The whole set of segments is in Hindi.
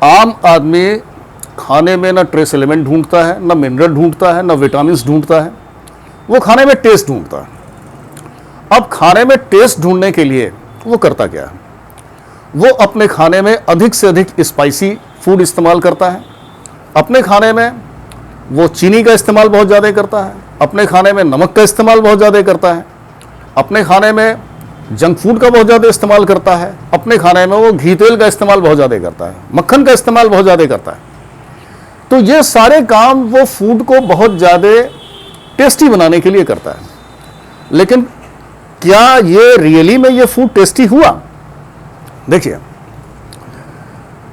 आम आदमी खाने में ना ट्रेस एलिमेंट ढूंढता है, ना मिनरल ढूंढता है, ना विटामिन ढूंढता है, वो खाने में टेस्ट ढूंढता है। अब खाने में टेस्ट ढूंढने के लिए वो करता क्या है? वो अपने खाने में अधिक से अधिक स्पाइसी फूड इस्तेमाल करता है, अपने खाने में वो चीनी का इस्तेमाल बहुत ज़्यादा करता है, अपने खाने में नमक का इस्तेमाल बहुत ज़्यादा करता है, अपने खाने में जंक फूड का बहुत ज़्यादा इस्तेमाल करता है, अपने खाने में वो घी तेल का इस्तेमाल बहुत ज़्यादा करता है, मक्खन का इस्तेमाल बहुत ज़्यादा करता है। तो ये सारे काम वो फूड को बहुत ज़्यादा टेस्टी बनाने के लिए करता है। लेकिन क्या ये रियली में ये फूड टेस्टी हुआ? देखिए,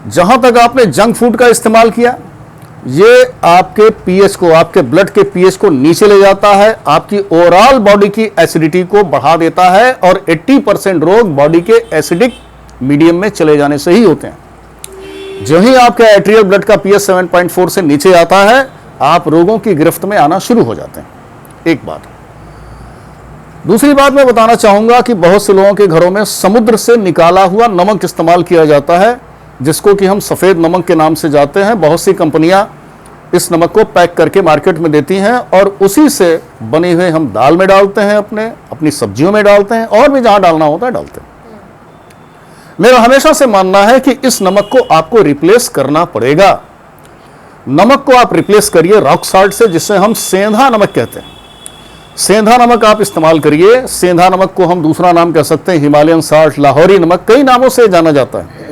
जहां तक आपने जंक फूड का इस्तेमाल किया, ये आपके पीएच को, आपके ब्लड के पीएच को नीचे ले जाता है, आपकी ओवरऑल बॉडी की एसिडिटी को बढ़ा देता है और 80% रोग बॉडी के एसिडिक मीडियम में चले जाने से ही होते हैं। जो ही आपका एट्रियल ब्लड का पीएच 7.4 से नीचे आता है, आप रोगों की गिरफ्त में आना शुरू हो जाते हैं। एक बात। दूसरी बात मैं बताना चाहूंगा कि बहुत से लोगों के घरों में समुद्र से निकाला हुआ नमक इस्तेमाल किया जाता है, जिसको कि हम सफ़ेद नमक के नाम से जाते हैं। बहुत सी कंपनियां इस नमक को पैक करके मार्केट में देती हैं और उसी से बने हुए हम दाल में डालते हैं, अपनी सब्जियों में डालते हैं, और भी जहां डालना होता है डालते हैं। मेरा हमेशा से मानना है कि इस नमक को आपको रिप्लेस करना पड़ेगा। नमक को आप रिप्लेस करिए रॉक साल्ट से, जिसे हम सेंधा नमक कहते हैं। सेंधा नमक आप इस्तेमाल करिए। सेंधा नमक को हम दूसरा नाम कह सकते हैं हिमालयन साल्ट, लाहौरी नमक, कई नामों से जाना जाता है।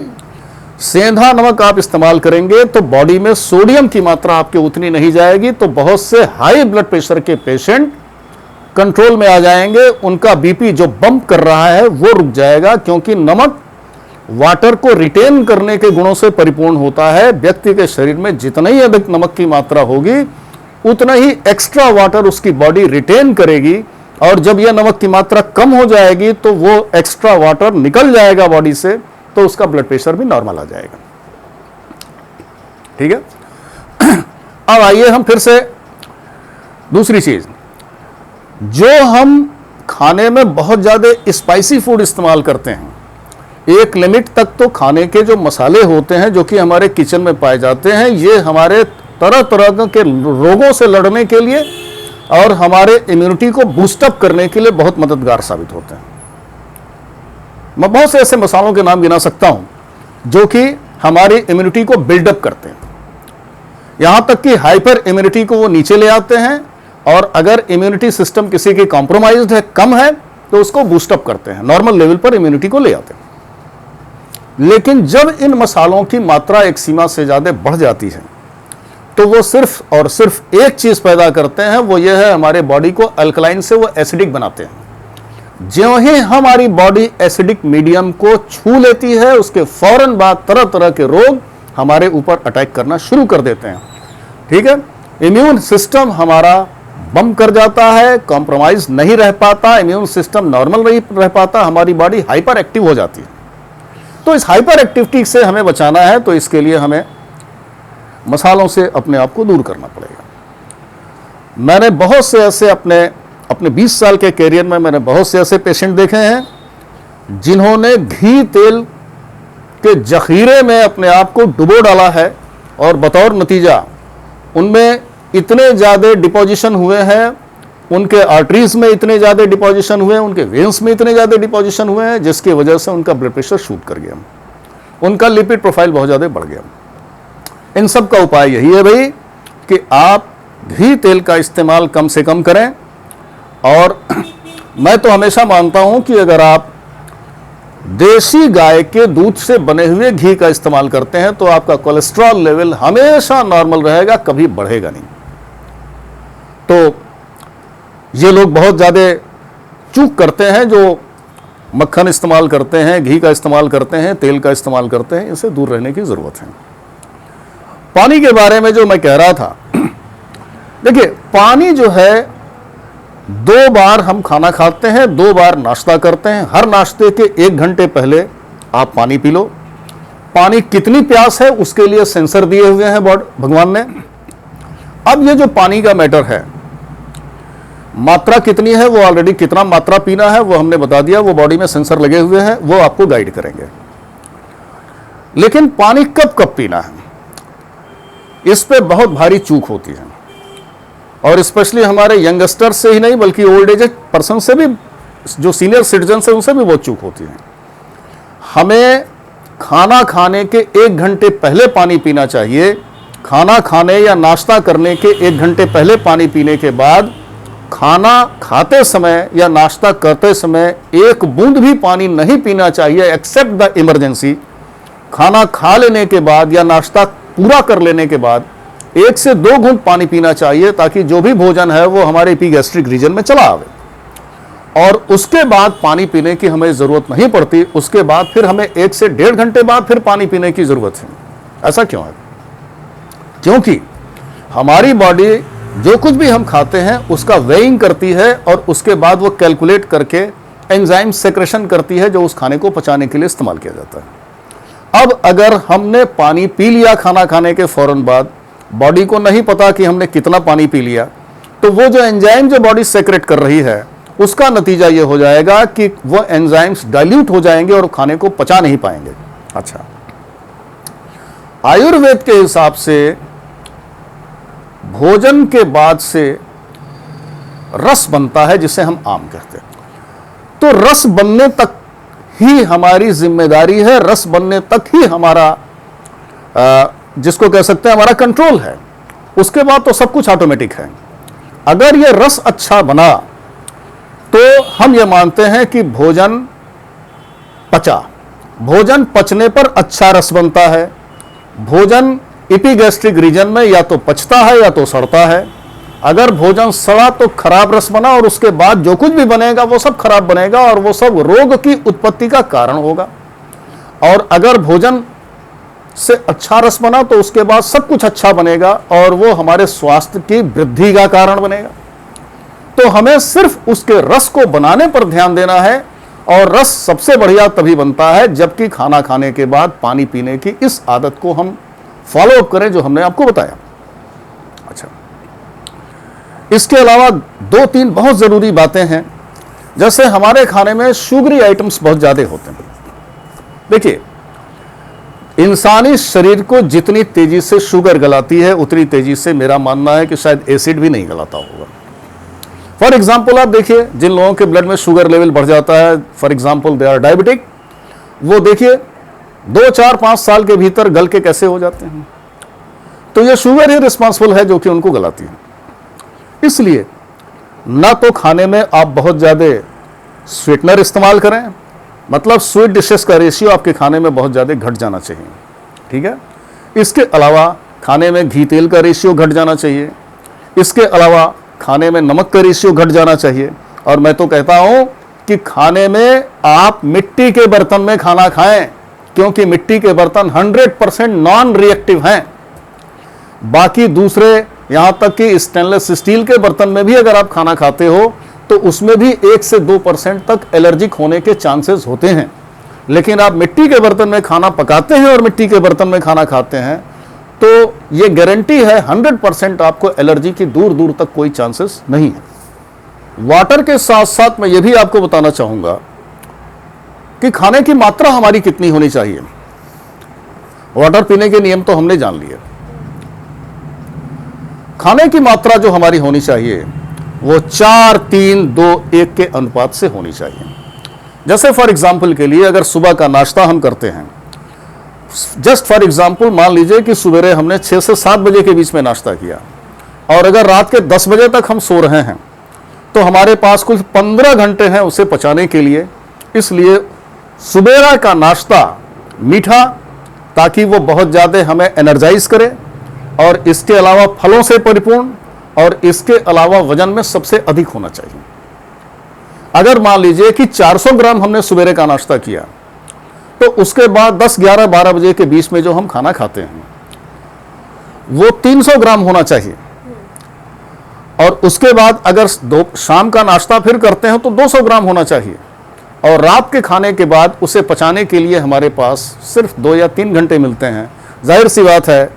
सेंधा नमक आप इस्तेमाल करेंगे तो बॉडी में सोडियम की मात्रा आपके उतनी नहीं जाएगी, तो बहुत से हाई ब्लड प्रेशर के पेशेंट कंट्रोल में आ जाएंगे। उनका बीपी जो बम्प कर रहा है वो रुक जाएगा, क्योंकि नमक वाटर को रिटेन करने के गुणों से परिपूर्ण होता है। व्यक्ति के शरीर में जितना ही अधिक नमक की मात्रा होगी, उतना ही एक्स्ट्रा वाटर उसकी बॉडी रिटेन करेगी, और जब यह नमक की मात्रा कम हो जाएगी तो वो एक्स्ट्रा वाटर निकल जाएगा बॉडी से, तो उसका ब्लड प्रेशर भी नॉर्मल आ जाएगा। ठीक है। अब आइए हम फिर से दूसरी चीज, जो हम खाने में बहुत ज्यादा स्पाइसी फूड इस्तेमाल करते हैं, एक लिमिट तक तो खाने के जो मसाले होते हैं जो कि हमारे किचन में पाए जाते हैं, ये हमारे तरह तरह के रोगों से लड़ने के लिए और हमारे इम्यूनिटी को बूस्टअप करने के लिए बहुत मददगार साबित होते हैं। मैं बहुत से ऐसे मसालों के नाम गिना सकता हूं जो कि हमारी इम्यूनिटी को बिल्डअप करते हैं, यहां तक कि हाइपर इम्यूनिटी को वो नीचे ले आते हैं, और अगर इम्यूनिटी सिस्टम किसी की कॉम्प्रोमाइज्ड है, कम है, तो उसको बूस्टअप करते हैं, नॉर्मल लेवल पर इम्यूनिटी को ले आते हैं। लेकिन जब इन मसालों की मात्रा एक सीमा से ज्यादा बढ़ जाती है, तो वो सिर्फ और सिर्फ एक चीज पैदा करते हैं, वो ये है हमारे बॉडी को अल्कलाइन से वो एसिडिक बनाते हैं। ज्यों ही हमारी बॉडी एसिडिक मीडियम को छू लेती है, उसके फौरन बाद तरह तरह के रोग हमारे ऊपर अटैक करना शुरू कर देते हैं। ठीक है। इम्यून सिस्टम हमारा बम कर जाता है, कॉम्प्रोमाइज नहीं रह पाता, इम्यून सिस्टम नॉर्मल नहीं रह पाता, हमारी बॉडी हाइपर एक्टिव हो जाती है। तो इस हाइपर एक्टिविटी से हमें बचाना है, तो इसके लिए हमें मसालों से अपने आप को दूर करना पड़ेगा। मैंने बहुत से ऐसे अपने 20 साल के कैरियर में मैंने बहुत से ऐसे पेशेंट देखे हैं जिन्होंने घी तेल के जखीरे में अपने आप को डुबो डाला है, और बतौर नतीजा उनमें इतने ज़्यादा डिपोजिशन हुए हैं, उनके आर्टरीज में इतने ज़्यादा डिपोजिशन हुए हैं, उनके वेन्स में इतने ज़्यादा डिपोजिशन हुए हैं, जिसकी वजह से उनका ब्लड प्रेशर शूट कर गया, उनका लिपिड प्रोफाइल बहुत ज़्यादा बढ़ गया। इन सब का उपाय यही है भाई कि आप घी तेल का इस्तेमाल कम से कम करें। और मैं तो हमेशा मानता हूं कि अगर आप देसी गाय के दूध से बने हुए घी का इस्तेमाल करते हैं, तो आपका कोलेस्ट्रॉल लेवल हमेशा नॉर्मल रहेगा, कभी बढ़ेगा नहीं। तो ये लोग बहुत ज़्यादा चूक करते हैं, जो मक्खन इस्तेमाल करते हैं, घी का इस्तेमाल करते हैं, तेल का इस्तेमाल करते हैं, इससे दूर रहने की ज़रूरत है। पानी के बारे में जो मैं कह रहा था, देखिए पानी जो है, 2 बार हम खाना खाते हैं, 2 बार नाश्ता करते हैं। हर नाश्ते के 1 घंटे पहले आप पानी पी लो। पानी कितनी प्यास है उसके लिए सेंसर दिए हुए हैं भगवान ने। अब ये जो पानी का मैटर है, मात्रा कितनी है, वो ऑलरेडी कितना मात्रा पीना है वो हमने बता दिया, वो बॉडी में सेंसर लगे हुए हैं, वो आपको गाइड करेंगे। लेकिन पानी कब कब पीना है, इस पे बहुत भारी चूक होती है। और स्पेशली हमारे यंगस्टर से ही नहीं बल्कि ओल्ड एज पर्सन से भी, जो सीनियर सिटीजन है उनसे भी बहुत चूक होती है। हमें खाना खाने के 1 घंटे पहले पानी पीना चाहिए। खाना खाने या नाश्ता करने के 1 घंटे पहले पानी पीने के बाद खाना खाते समय या नाश्ता करते समय 1 बूंद भी पानी नहीं पीना चाहिए एक्सेप्ट द इमरजेंसी। खाना खा लेने के बाद या नाश्ता पूरा कर लेने के बाद 1 से 2 घूंट पानी पीना चाहिए, ताकि जो भी भोजन है वो हमारे एपिगैस्ट्रिक रीजन में चला आवे। और उसके बाद पानी पीने की हमें ज़रूरत नहीं पड़ती। उसके बाद फिर हमें 1 से 1.5 घंटे बाद फिर पानी पीने की ज़रूरत है। ऐसा क्यों है? क्योंकि हमारी बॉडी जो कुछ भी हम खाते हैं उसका वेइंग करती है और उसके बाद वो कैलकुलेट करके एंजाइम सेक्रेशन करती है, जो उस खाने को पचाने के लिए इस्तेमाल किया जाता है। अब अगर हमने पानी पी लिया खाना खाने के फौरन बाद, बॉडी को नहीं पता कि हमने कितना पानी पी लिया, तो वो जो एंजाइम जो बॉडी सेक्रेट कर रही है उसका नतीजा ये हो जाएगा कि वो एंजाइम्स डाइल्यूट हो जाएंगे और खाने को पचा नहीं पाएंगे। अच्छा, आयुर्वेद के हिसाब से भोजन के बाद से रस बनता है, जिसे हम आम कहते हैं। तो रस बनने तक ही हमारी जिम्मेदारी है, रस बनने तक ही हमारा जिसको कह सकते हैं हमारा कंट्रोल है। उसके बाद तो सब कुछ ऑटोमेटिक है। अगर ये रस अच्छा बना तो हम ये मानते हैं कि भोजन पचा। भोजन पचने पर अच्छा रस बनता है। भोजन एपिगैस्ट्रिक रीजन में या तो पचता है या तो सड़ता है। अगर भोजन सड़ा तो खराब रस बना और उसके बाद जो कुछ भी बनेगा वो सब खराब बनेगा और वो सब रोग की उत्पत्ति का कारण होगा। और अगर भोजन से अच्छा रस बना तो उसके बाद सब कुछ अच्छा बनेगा और वो हमारे स्वास्थ्य की वृद्धि का कारण बनेगा। तो हमें सिर्फ उसके रस को बनाने पर ध्यान देना है। और रस सबसे बढ़िया तभी बनता है जबकि खाना खाने के बाद पानी पीने की इस आदत को हम फॉलो अप करें, जो हमने आपको बताया। अच्छा, इसके अलावा 2-3 बहुत जरूरी बातें हैं। जैसे हमारे खाने में शुगरी आइटम्स बहुत ज्यादा होते हैं। देखिए, इंसानी शरीर को जितनी तेजी से शुगर गलाती है उतनी तेजी से मेरा मानना है कि शायद एसिड भी नहीं गलाता होगा। फॉर एग्जाम्पल आप देखिए, जिन लोगों के ब्लड में शुगर लेवल बढ़ जाता है, for example they are diabetic, वो देखिए 2, 4, 5 साल के भीतर गल के कैसे हो जाते हैं। तो ये शुगर ही रिस्पॉन्सिबल है जो कि उनको गलाती है। इसलिए ना तो खाने में आप बहुत ज़्यादा स्वीटनर इस्तेमाल करें, मतलब स्वीट डिशेस का रेशियो आपके खाने में बहुत ज़्यादा घट जाना चाहिए। ठीक है। इसके अलावा खाने में घी तेल का रेशियो घट जाना चाहिए। इसके अलावा खाने में नमक का रेशियो घट जाना चाहिए। और मैं तो कहता हूं कि खाने में आप मिट्टी के बर्तन में खाना खाएं, क्योंकि मिट्टी के बर्तन 100% नॉन रिएक्टिव हैं। बाकी दूसरे यहां तक कि स्टेनलेस स्टील के बर्तन में भी अगर आप खाना खाते हो तो उसमें भी 1 से 2% तक एलर्जिक होने के चांसेस होते हैं। लेकिन आप मिट्टी के बर्तन में खाना पकाते हैं और मिट्टी के बर्तन में खाना खाते हैं तो ये गारंटी है 100% आपको एलर्जी की दूर दूर तक कोई चांसेस नहीं है। वाटर के साथ साथ मैं ये भी आपको बताना चाहूंगा कि खाने की मात्रा हमारी कितनी होनी चाहिए। वाटर पीने के नियम तो हमने जान लिए। खाने की मात्रा जो हमारी होनी चाहिए वो 4, 3, 2, 1 के अनुपात से होनी चाहिए। जैसे फॉर एग्जाम्पल के लिए अगर सुबह का नाश्ता हम करते हैं, जस्ट फॉर एग्जाम्पल मान लीजिए कि सुबह हमने 6 से 7 बजे के बीच में नाश्ता किया और अगर रात के 10 बजे तक हम सो रहे हैं तो हमारे पास कुल 15 घंटे हैं उसे पचाने के लिए। इसलिए सुबह का नाश्ता मीठा, ताकि वो बहुत ज़्यादा हमें एनर्जाइज करे, और इसके अलावा फलों से परिपूर्ण, और इसके अलावा वजन में सबसे अधिक होना चाहिए। अगर मान लीजिए कि 400 ग्राम हमने सुबह का नाश्ता किया तो उसके बाद 10, 11, 12 बजे के बीच में जो हम खाना खाते हैं वो 300 ग्राम होना चाहिए। और उसके बाद अगर शाम का नाश्ता फिर करते हैं तो 200 ग्राम होना चाहिए। और रात के खाने के बाद उसे पचाने के लिए हमारे पास सिर्फ 2 या 3 घंटे मिलते हैं। जाहिर सी बात है,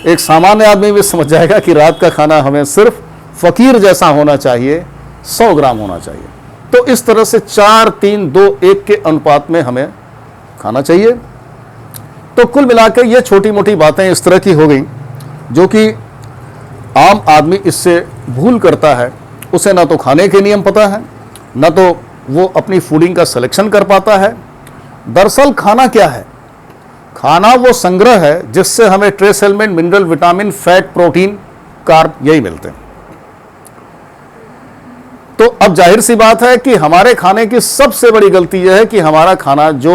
एक सामान्य आदमी भी समझ जाएगा कि रात का खाना हमें सिर्फ फकीर जैसा होना चाहिए, 100 ग्राम होना चाहिए। तो इस तरह से 4, 3, 2, 1 के अनुपात में हमें खाना चाहिए। तो कुल मिला के ये छोटी मोटी बातें इस तरह की हो गई जो कि आम आदमी इससे भूल करता है। उसे ना तो खाने के नियम पता है, ना तो वो अपनी फूडिंग का सिलेक्शन कर पाता है। दरअसल खाना क्या है? खाना वो संग्रह है जिससे हमें trace element, mineral, vitamin, fat, protein, carb यही मिलते हैं। तो अब जाहिर सी बात है कि हमारे खाने की सबसे बड़ी गलती यह है कि हमारा खाना जो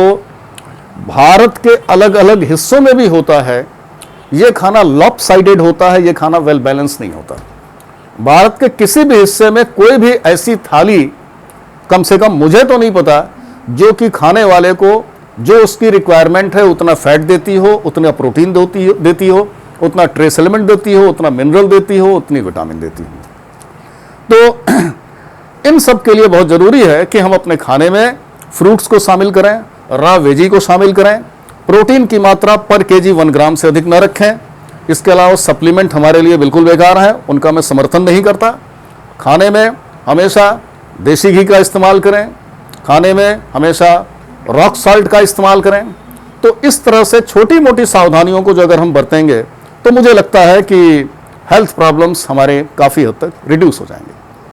भारत के अलग अलग हिस्सों में भी होता है, यह खाना लॉपसाइडेड होता है, यह खाना वेल बैलेंस नहीं होता। भारत के किसी भी हिस्से में कोई भी ऐसी थाली, कम से कम मुझे तो नहीं पता, जो कि खाने वाले को जो उसकी रिक्वायरमेंट है उतना फैट देती हो, उतना प्रोटीन देती हो, उतना ट्रेस एलिमेंट देती हो, उतना मिनरल देती हो, उतनी विटामिन देती हो। तो इन सब के लिए बहुत ज़रूरी है कि हम अपने खाने में फ्रूट्स को शामिल करें, रॉ वेजी को शामिल करें, प्रोटीन की मात्रा पर केजी 1 ग्राम से अधिक न रखें। इसके अलावा सप्लीमेंट हमारे लिए बिल्कुल बेकार है, उनका मैं समर्थन नहीं करता। खाने में हमेशा देसी घी का इस्तेमाल करें, खाने में हमेशा रॉक सॉल्ट का इस्तेमाल करें। तो इस तरह से छोटी मोटी सावधानियों को जो अगर हम बरतेंगे तो मुझे लगता है कि हेल्थ प्रॉब्लम्स हमारे काफ़ी हद तक रिड्यूस हो जाएंगे।